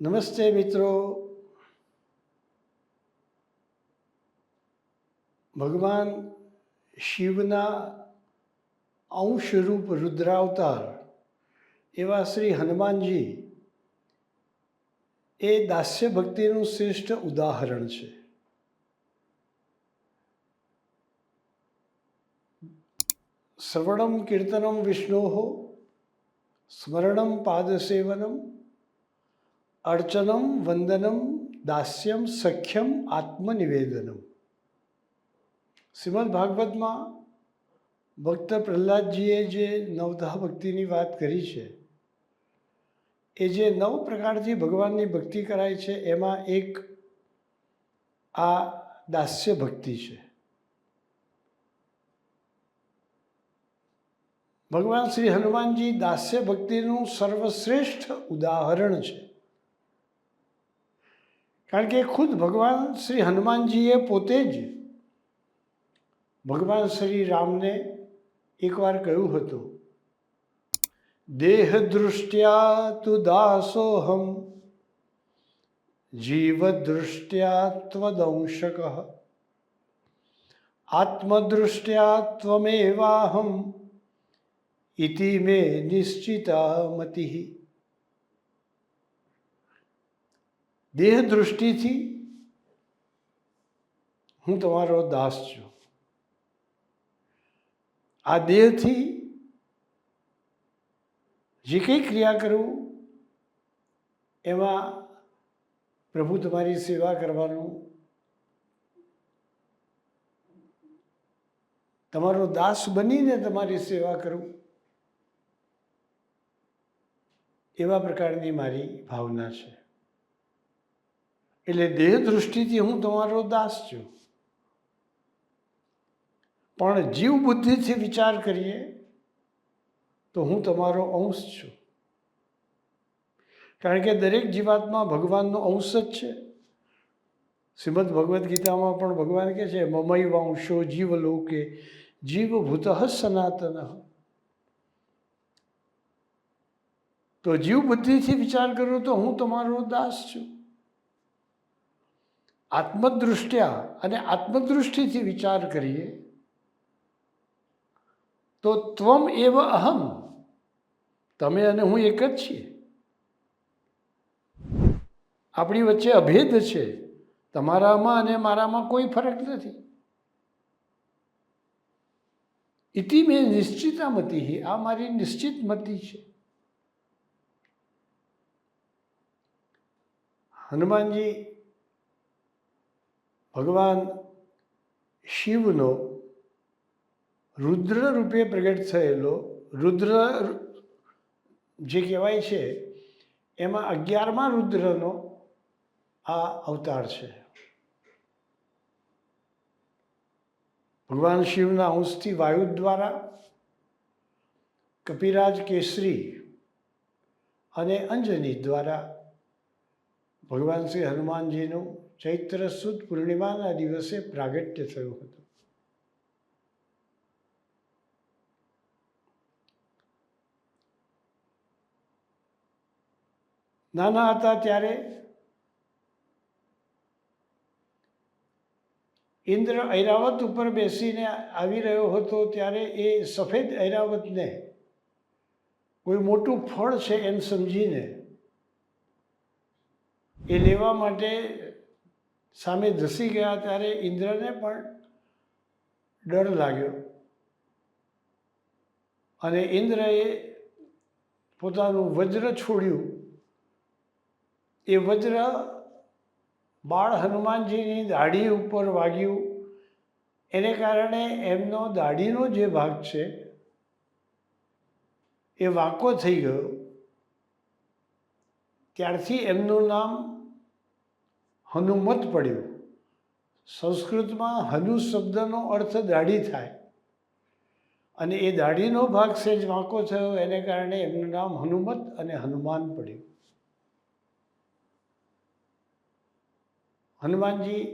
નમસ્તે મિત્રો. ભગવાન શિવના અંશરૂપ રુદ્રાવતાર એવા શ્રી હનુમાનજી એ દાસ્ય ભક્તિનું શ્રેષ્ઠ ઉદાહરણ છે. શ્રવણમ કીર્તનમ વિષ્ણોઃ સ્મરણમ પાદસેવનમ અર્ચનમ વંદનમ દાસ્યમ સખ્યમ આત્મનિવેદનમ. શ્રીમદ ભાગવતમાં ભક્ત પ્રહલાદજીએ જે નવધા ભક્તિની વાત કરી છે, એ જે 9 પ્રકારથી ભગવાનની ભક્તિ કરાય છે એમાં એક આ દાસ્ય ભક્તિ છે. ભગવાન શ્રી હનુમાનજી દાસ્ય ભક્તિનું સર્વશ્રેષ્ઠ ઉદાહરણ છે. કારણ કે ખુદ ભગવાન શ્રી હનુમાનજીએ પોતે જ ભગવાન શ્રી રામને એકવાર કહ્યું હતું, દેહ દૃષ્ટ્યા તુ દાસોહમ જીવ દૃષ્ટ્યા ત્વદંશક આત્મદૃષ્ટ્યા ત્વમેવાહમ ઇતિ મે નિશ્ચિતા મતિ. દેહ દૃષ્ટિથી હું તમારો દાસ છું. આ દેહથી જે કંઈ ક્રિયા કરું એમાં પ્રભુ તમારી સેવા કરવાનું, તમારો દાસ બનીને તમારી સેવા કરું, એવા પ્રકારની મારી ભાવના છે. એટલે દેહ દૃષ્ટિથી હું તમારો દાસ છું. પણ જીવ બુદ્ધિથી વિચાર કરીએ તો હું તમારો અંશ છું. કારણ કે દરેક જીવાત્મા ભગવાનનો અંશ જ છે. શ્રીમદ ભગવદ્ ગીતામાં પણ ભગવાન કહે છે, મમૈવ અંશો જીવલોકે જીવભૂત સનાતન. તો જીવ બુદ્ધિથી વિચાર કરું તો હું તમારો દાસ છું. આત્મદૃષ્ટ્યા અને આત્મદૃષ્ટિથી વિચાર કરીએ તો ત્વમ એવ અહમ, તમે અને હું એક જ છીએ. આપણી વચ્ચે અભેદ છે. તમારામાં અને મારામાં કોઈ ફરક નથી. ઇતિ મેં નિશ્ચિતા મતિ, આ મારી નિશ્ચિત મતિ છે. હનુમાનજી ભગવાન શિવનો રુદ્ર રૂપે પ્રગટ થયેલો, રુદ્ર જે કહેવાય છે એમાં 11મા રુદ્રનો આ અવતાર છે. ભગવાન શિવના અંશથી વાયુ દ્વારા કપિરાજ કેસરી અને અંજની દ્વારા ભગવાન શ્રી હનુમાનજીનું ચૈત્ર સુદ પૂર્ણિમાના દિવસે પ્રાગટ્ય થયું હતું. નાના હતા ત્યારે ઇન્દ્ર ઐરાવત ઉપર બેસીને આવી રહ્યો હતો, ત્યારે એ સફેદ ઐરાવતને કોઈ મોટું ફળ છે એમ સમજીને એ લેવા માટે સામે ધસી ગયા. ત્યારે ઇન્દ્રને પણ ડર લાગ્યો અને ઇન્દ્રએ પોતાનું વજ્ર છોડ્યું. એ વજ્ર બાળ હનુમાનજીની દાઢી ઉપર વાગ્યું. એને કારણે એમનો દાઢીનો જે ભાગ છે એ વાંકો થઈ ગયો. ત્યારથી એમનું નામ હનુમત પડ્યું. સંસ્કૃતમાં હનુ શબ્દનો અર્થ દાઢી થાય, અને એ દાઢીનો ભાગ સહેજ વાંકો થયો, એને કારણે એમનું નામ હનુમત અને હનુમાન પડ્યું. હનુમાનજી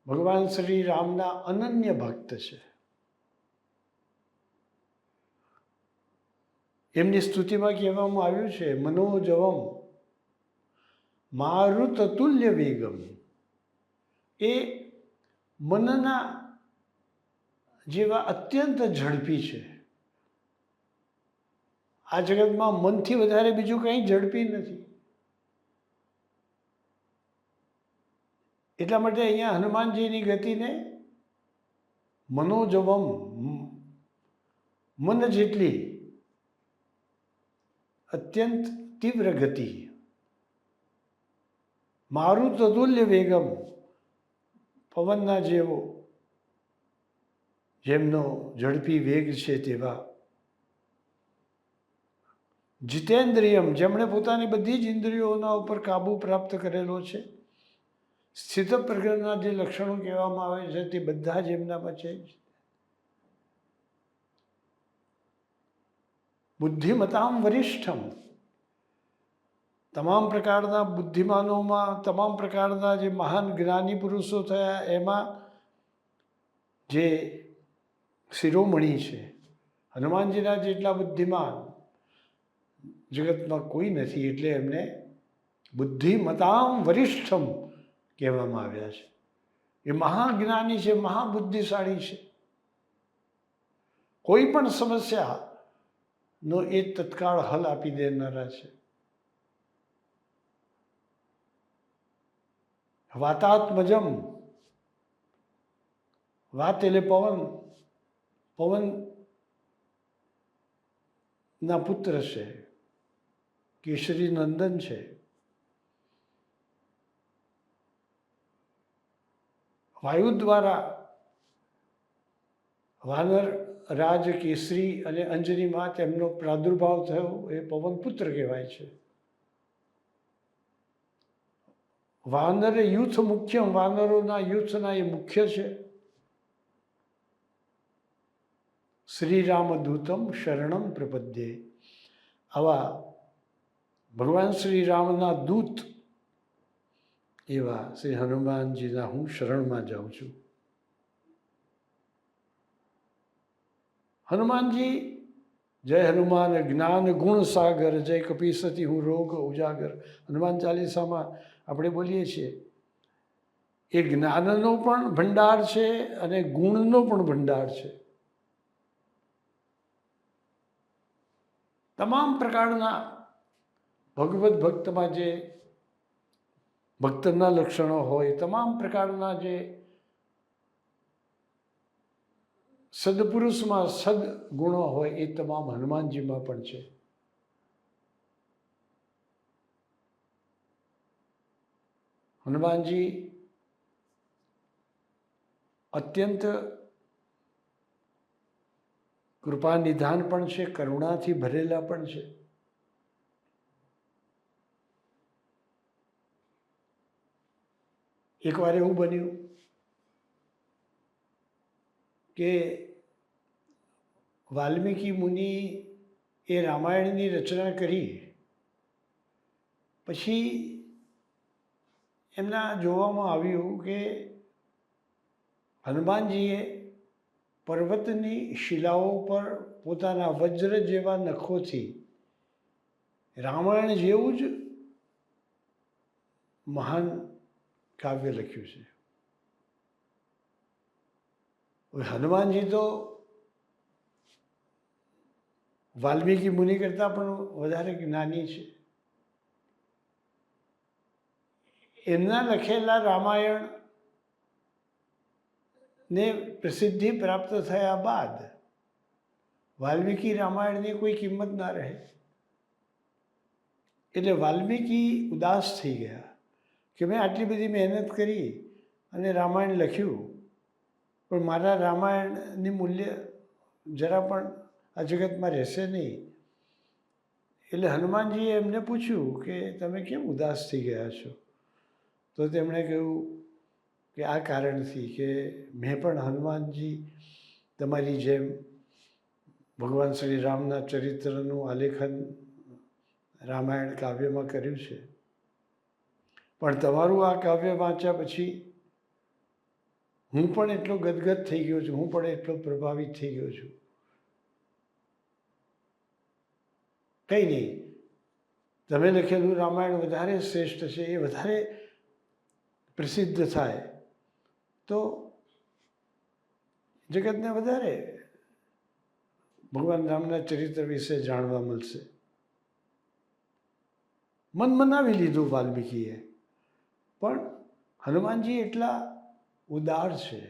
ભગવાન શ્રી રામના અનન્ય ભક્ત છે. એમની સ્તુતિમાં કહેવામાં આવ્યું છે, મનોજવમ મારુતતુલ્ય વેગમ, એ મનના જેવા અત્યંત ઝડપી છે. આ જગતમાં મનથી વધારે બીજું કંઈ ઝડપી નથી. એટલા માટે અહીંયા હનુમાનજીની ગતિને મનોજવમ, મન જેટલી અત્યંત તીવ્ર ગતિ, મારુતતુલ્ય વેગમ, પવનના જેવો જેમનો ઝડપી વેગ છે તેવા, જીતેન્દ્રિયમ, જેમણે પોતાની બધી જ ઇન્દ્રિયોના ઉપર કાબુ પ્રાપ્ત કરેલો છે. સ્થિત પ્રજ્ઞના જે લક્ષણો કહેવામાં આવે છે તે બધા જ એમનામાં છે. બુદ્ધિમતામ વરિષ્ઠમ, તમામ પ્રકારના બુદ્ધિમાનોમાં, તમામ પ્રકારના જે મહાન જ્ઞાની પુરુષો થયા એમાં જે શિરોમણી છે, હનુમાનજીના જેટલા બુદ્ધિમાન જગતમાં કોઈ નથી, એટલે એમને બુદ્ધિમતામ વરિષ્ઠમ કહેવામાં આવ્યા છે. એ મહાજ્ઞાની છે, મહાબુદ્ધિશાળી છે. કોઈ પણ સમસ્યાનો એ તત્કાળ હલ આપી દેનારા છે. વાતાત્મજમ, વાત એટલે પવન, પવનના પુત્ર છે, કેસરી નંદન છે. વાયુ દ્વારા વાનર રાજ કેસરી અને અંજનીમાં તેમનો પ્રાદુર્ભાવ થયો, એ પવન પુત્ર કહેવાય છે. વાનર યુથ મુખ્ય, વાનરોના યુથના એ મુખ્ય છે. શ્રીરામ દૂતમ શરણમ પ્રપદ્યે, આવા ભગવાન શ્રી રામના દૂત એવા શ્રી હનુમાનજીના હું શરણમાં જાઉં છું. હનુમાનજી, જય હનુમાન જ્ઞાન ગુણ સાગર, જય કપીસતી હું રોગ ઉજાગર. હનુમાન ચાલીસામાં આપણે બોલીએ છીએ, એ જ્ઞાનનો પણ ભંડાર છે અને ગુણનો પણ ભંડાર છે. તમામ પ્રકારના ભગવદ્ ભક્તમાં જે ભક્તના લક્ષણો હોય, તમામ પ્રકારના જે સદપુરુષમાં સદગુણો હોય, એ તમામ હનુમાનજીમાં પણ છે. હનુમાનજી અત્યંત કૃપા નિધાન પણ છે, કરુણાથી ભરેલા પણ છે. એકવાર એવું બન્યું કે વાલ્મીકી મુનિ એ રામાયણની રચના કરી પછી એમના જોવામાં આવ્યું કે હનુમાનજીએ પર્વતની શિલાઓ પર પોતાના વજ્ર જેવા નખોથી રામાયણ જેવું જ મહાન કાવ્ય લખ્યું છે. હનુમાનજી તો વાલ્મીકી મુનિ કરતાં પણ વધારે જ્ઞાની છે. એમના લખેલા રામાયણ ને પ્રસિદ્ધિ પ્રાપ્ત થયા બાદ વાલ્મીકી રામાયણની કોઈ કિંમત ના રહે. એટલે વાલ્મીકી ઉદાસ થઈ ગયા કે મેં આટલી બધી મહેનત કરી અને રામાયણ લખ્યું, પણ મારા રામાયણની મૂલ્ય જરા પણ આ જગતમાં રહેશે નહીં. એટલે હનુમાનજીએ એમને પૂછ્યું કે તમે કેમ ઉદાસ થઈ ગયા છો? તો તેમણે કહ્યું કે આ કારણથી કે મેં પણ હનુમાનજી તમારી જેમ ભગવાન શ્રી રામના ચરિત્રનું આલેખન રામાયણ કાવ્યમાં કર્યું છે, પણ તમારું આ કાવ્ય વાંચ્યા પછી હું પણ એટલો ગદગદ થઈ ગયો છું, હું પણ એટલો પ્રભાવિત થઈ ગયો છું. કંઈ નહીં, તમે લખેલું રામાયણ વધારે શ્રેષ્ઠ છે, એ વધારે પ્રસિદ્ધ થાય તો જગતને વધારે ભગવાન રામના ચરિત્ર વિશે જાણવા મળશે. મન મનાવી લીધું વાલ્મીકીએ, પણ હનુમાનજી એટલા ઉદાર છે,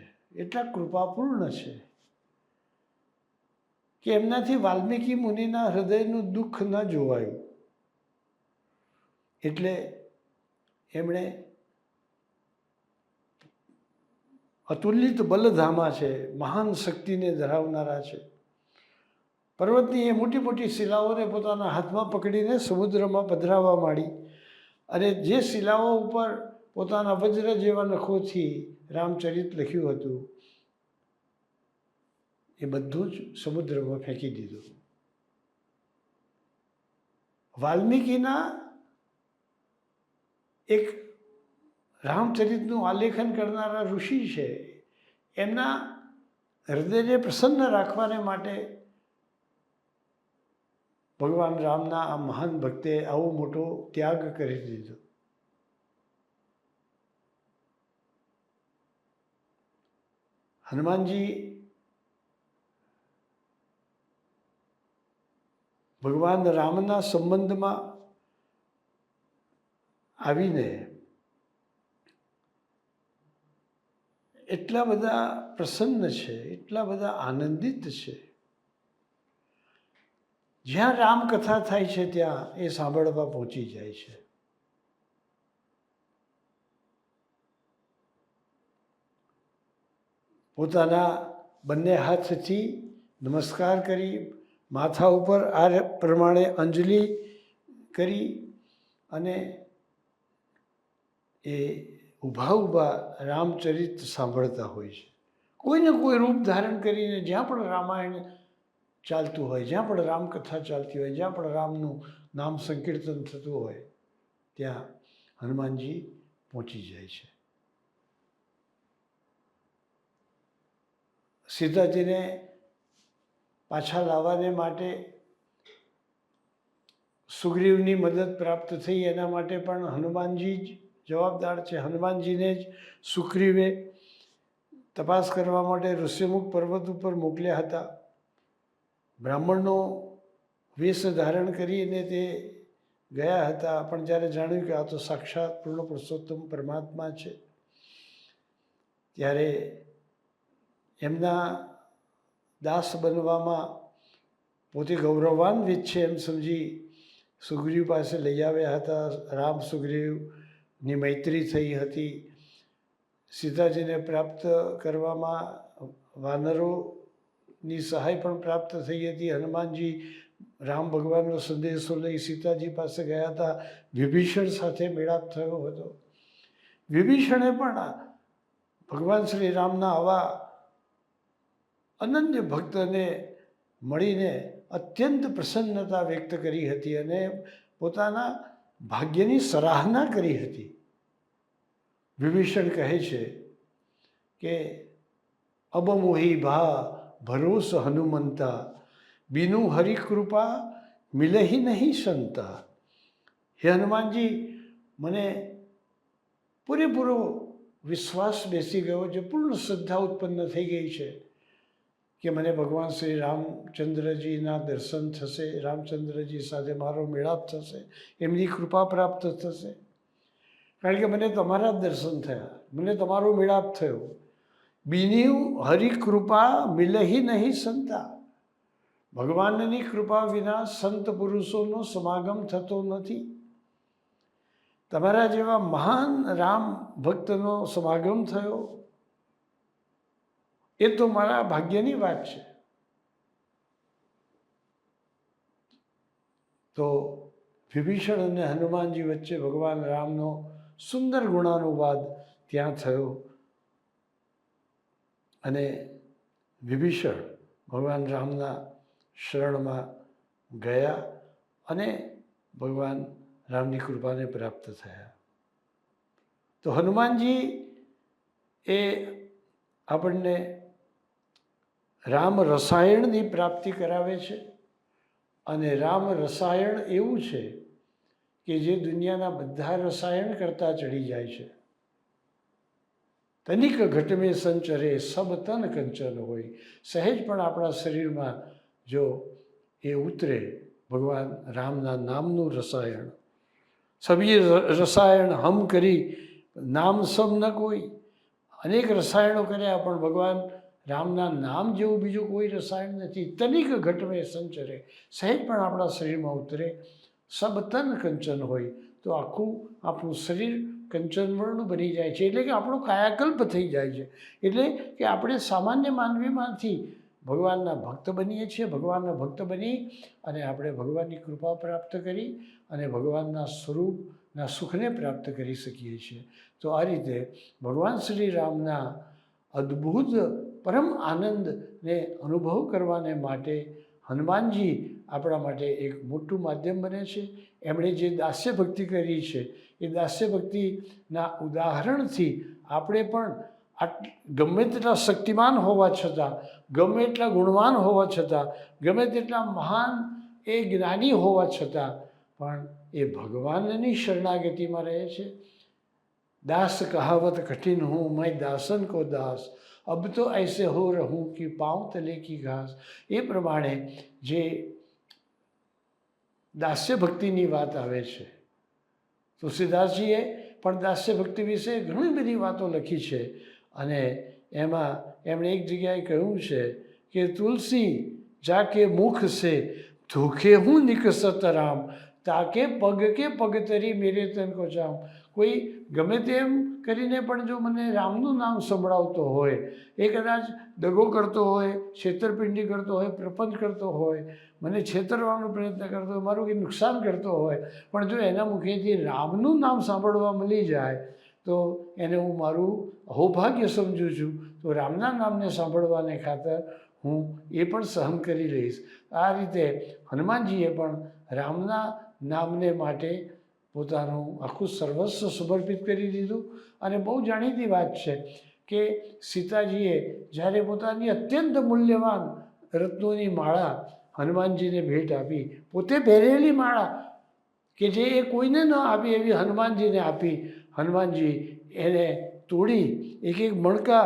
એટલા કૃપાપૂર્ણ છે કે એમનાથી વાલ્મીકી મુનિના હૃદયનું દુઃખ ન જોવાયું. એટલે એમણે અતુલિત બલધામા છે, મહાન શક્તિને ધરાવનારા છે. પર્વતની એ મોટી મોટી શિલાઓને પોતાના હાથમાં પકડીને સમુદ્રમાં પધરાવવા માંડી, અને જે શિલાઓ ઉપર પોતાના વજ્ર જેવા નખોથી રામચરિત લખ્યું હતું એ બધું જ સમુદ્રમાં ફેંકી દીધું. વાલ્મીકીના એક રામચરિતનું આલેખન કરનારા ઋષિ છે, એમના હૃદયને પ્રસન્ન રાખવાને માટે ભગવાન રામના આ મહાન ભક્તે આવો મોટો ત્યાગ કરી દીધો. હનુમાનજી ભગવાન રામના સંબંધમાં આવીને એટલા બધા પ્રસન્ન છે, એટલા બધા આનંદિત છે. જ્યાં રામકથા થાય છે ત્યાં એ સાંભળવા પહોંચી જાય છે. પોતાના બંને હાથથી નમસ્કાર કરી, માથા ઉપર આ પ્રમાણે અંજલિ કરી અને એ ઊભા ઊભા રામચરિત સાંભળતા હોય છે. કોઈને કોઈ રૂપ ધારણ કરીને જ્યાં પણ રામાયણ ચાલતું હોય, જ્યાં પણ રામકથા ચાલતી હોય, જ્યાં પણ રામનું નામ સંકીર્તન થતું હોય ત્યાં હનુમાનજી પહોંચી જાય છે. સીતાજીને પાછા લાવવાને માટે સુગ્રીવની મદદ પ્રાપ્ત થઈ, એના માટે પણ હનુમાનજી જ જવાબદાર છે. હનુમાનજીને જ સુગ્રીવે તપાસ કરવા માટે ઋષિમુખ પર્વત ઉપર મોકલ્યા હતા. બ્રાહ્મણનો વેશ ધારણ કરીને તે ગયા હતા, પણ જ્યારે જાણ્યું કે આ તો સાક્ષાત પૂર્ણ પુરુષોત્તમ પરમાત્મા છે, ત્યારે એમના દાસ બનવામાં પોતે ગૌરવાન્વિત છે એમ સમજી સુગ્રીવ પાસે લઈ આવ્યા હતા. રામ સુગ્રીવની મૈત્રી થઈ હતી. સીતાજીને પ્રાપ્ત કરવામાં વાનરોની સહાય પણ પ્રાપ્ત થઈ હતી. હનુમાનજી રામ ભગવાનનો સંદેશો લઈ સીતાજી પાસે ગયા હતા. વિભીષણ સાથે મેળાપ થયો હતો. વિભીષણે પણ ભગવાન શ્રી રામના આવા અનન્ય ભક્તને મળીને અત્યંત પ્રસન્નતા વ્યક્ત કરી હતી અને પોતાના ભાગ્યની સરાહના કરી હતી. વિભીષણ કહે છે કે અબ મોહી ભા ભરોસ હનુમંતા, બીનું હરિકૃપા મિલહી નહીં સંતા. હે હનુમાનજી, મને પૂરેપૂરો વિશ્વાસ બેસી ગયો છે, પૂર્ણ શ્રદ્ધા ઉત્પન્ન થઈ ગઈ છે કે મને ભગવાન શ્રી રામચંદ્રજીના દર્શન થશે, રામચંદ્રજી સાથે મારો મેળાપ થશે, એમની કૃપા પ્રાપ્ત થશે. કારણ કે મને તમારા જ દર્શન થયા, મને તમારો મેળાપ થયો. બીની હરિકૃપા મિલહી નહીં સંતા. ભગવાનની કૃપા વિના સંત પુરુષોનો સમાગમ થતો નથી. તમારા જેવા મહાન રામ ભક્તનો સમાગમ થયો એ તો મારા ભાગ્યની વાત છે. તો વિભીષણ અને હનુમાનજી વચ્ચે ભગવાન રામનો સુંદર ગુણાનુવાદ ત્યાં થયો અને વિભીષણ ભગવાન રામના શરણમાં ગયા અને ભગવાન રામની કૃપાને પ્રાપ્ત થયા. તો હનુમાનજી એ આપણને રામ રસાયણની પ્રાપ્તિ કરાવે છે. અને રામ રસાયણ એવું છે કે જે દુનિયાના બધા રસાયણ કરતાં ચડી જાય છે. તનિક ઘટ મેં સંચરે સબ તન કંચન હોય. સહેજ પણ આપણા શરીરમાં જો એ ઉતરે ભગવાન રામના નામનું રસાયણ, સભી રસાયણ હમ કરી નામ સમ ન કોઈ. અનેક રસાયણો કર્યા પણ ભગવાન રામના નામ જેવું બીજું કોઈ રસાયણ નથી. તનિક ઘટ મેં સંચરે, સહેજ પણ આપણા શરીરમાં ઉતરે. સબ તન કંચન હોય તો આખું આપણું શરીર કંચનવર્ણનું બની જાય છે, એટલે કે આપણો કાયાકલ્પ થઈ જાય છે. એટલે કે આપણે સામાન્ય માનવીમાંથી ભગવાનના ભક્ત બનીએ છીએ. ભગવાનના ભક્ત બની અને આપણે ભગવાનની કૃપા પ્રાપ્ત કરી અને ભગવાનના સ્વરૂપના સુખને પ્રાપ્ત કરી શકીએ છીએ. તો આ રીતે ભગવાન શ્રી રામના અદ્ભુત પરમ આનંદને અનુભવ કરવાને માટે હનુમાનજી આપણા માટે એક મોટું માધ્યમ બને છે. એમણે જે દાસ્ય ભક્તિ કરી છે એ દાસ્ય ભક્તિના ઉદાહરણથી આપણે પણ ગમે તેટલા શક્તિમાન હોવા છતાં, ગમે એટલા ગુણવાન હોવા છતાં, ગમે તેટલા મહાન એ જ્ઞાની હોવા છતાં પણ એ ભગવાનની શરણાગતિમાં રહે છે. દાસ કહાવત કઠિન હું મેં દાસન કો દાસ, અબ તો ऐसे हो रहूं कि पाँव तले की घास. એ પ્રમાણે જે દાસ્ય ભક્તિની વાત આવે છે, તુલસીદાસજીએ પણ દાસ્ય ભક્તિ વિશે ઘણી બધી વાતો લખી છે. અને એમાં એમણે એક જગ્યાએ કહ્યું છે કે તુલસી જાકે મુખ સે ધોખે હું નિકસત રામ, તાકે પગ કે પગ તરી મેરે તન કો જામ. કોઈ ગમે તેમ કરીને પણ જો મને રામનું નામ સંભળાવતો હોય, એ કદાચ દગો કરતો હોય, છેતરપિંડી કરતો હોય, પ્રપંચ કરતો હોય, મને છેતરવાનો પ્રયત્ન કરતો હોય, મારું કંઈ નુકસાન કરતો હોય, પણ જો એના મુખેથી રામનું નામ સાંભળવા મળી જાય તો એને હું મારું અહોભાગ્ય સમજું છું. તો રામના નામને સાંભળવાને ખાતર હું એ પણ સહન કરી લઈશ. આ રીતે હનુમાનજીએ પણ રામના નામને માટે પોતાનું આખું સર્વસ્વ સમર્પિત કરી દીધું. અને બહુ જાણીતી વાત છે કે સીતાજીએ જ્યારે પોતાની અત્યંત મૂલ્યવાન રત્નોની માળા હનુમાનજીને ભેટ આપી, પોતે પહેરેલી માળા કે જે એ કોઈને ન આપી એવી હનુમાનજીને આપી. હનુમાનજી એને તોડી એક એક મણકા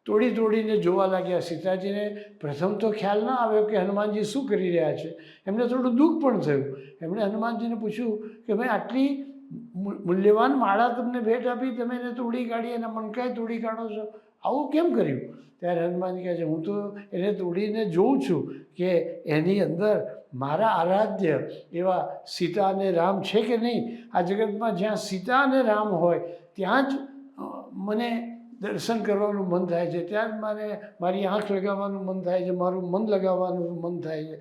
તોડીને જોવા લાગ્યા. સીતાજીને પ્રથમ તો ખ્યાલ ન આવ્યો કે હનુમાનજી શું કરી રહ્યા છે. એમને થોડું દુઃખ પણ થયું. એમણે હનુમાનજીને પૂછ્યું કે ભાઈ આટલી મૂલ્યવાન માળા તમને ભેટ આપી, તમે એને તોડી કાઢી, એના મણકાએ તોડી કાઢો છો, આવું કેમ કર્યું? ત્યારે હનુમાનજી કહે છે હું તો એને તોડીને જોઉં છું કે એની અંદર મારા આરાધ્ય એવા સીતા અને રામ છે કે નહીં. આ જગતમાં જ્યાં સીતા અને રામ હોય ત્યાં જ મને દર્શન કરવાનું મન થાય છે, ત્યાં જ મારે મારી આંખ લગાવવાનું મન થાય છે, મારું મન લગાવવાનું મન થાય છે.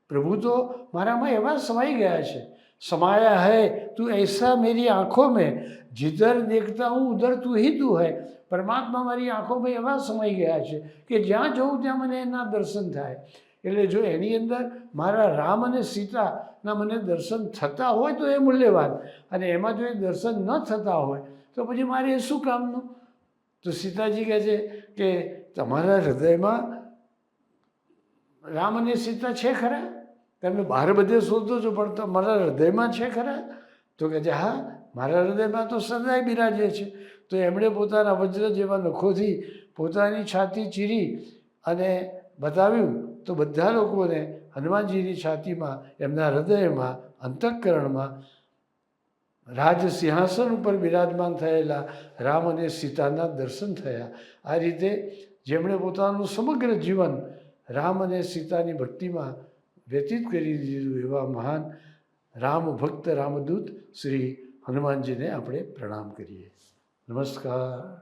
પ્રભુ તો મારામાં એવા સમાઈ ગયા છે. समाया है तू ऐसा मेरी आँखों में, जिधर देखता हूँ उधर तू ही तू है. પરમાત્મા મારી આંખોમાં એવા સમાઈ ગયા છે કે જ્યાં જઉં ત્યાં મને એના દર્શન થાય. એટલે જો એની અંદર મારા રામ અને સીતાના મને દર્શન થતા હોય તો એ મૂલ્યવાન, અને એમાં જો એ દર્શન ન થતા હોય તો પછી મારે એ શું કામનું? તો સીતાજી કહે છે કે તમારા હૃદયમાં રામ અને સીતા છે ખરા? તમે બહાર બધે શોધો છો પણ તમારા હૃદયમાં છે ખરા? તો કહે છે હા, મારા હૃદયમાં તો સદાય બિરાજે છે. તો એમણે પોતાના વજ્ર જેવા નખોથી પોતાની છાતી ચીરી અને બતાવ્યું તો બધા લોકોને હનુમાનજીની છાતીમાં, એમના હૃદયમાં, અંતઃકરણમાં રાજ સિંહાસન ઉપર બિરાજમાન થયેલા રામ અને સીતાના દર્શન થયા. આ રીતે જેમણે પોતાનું સમગ્ર જીવન રામ અને સીતાની ભક્તિમાં વ્યતીત કરી દીધું એવા મહાન રામ ભક્ત રામદૂત શ્રી હનુમાનજીને આપણે પ્રણામ કરીએ. નમસ્કાર.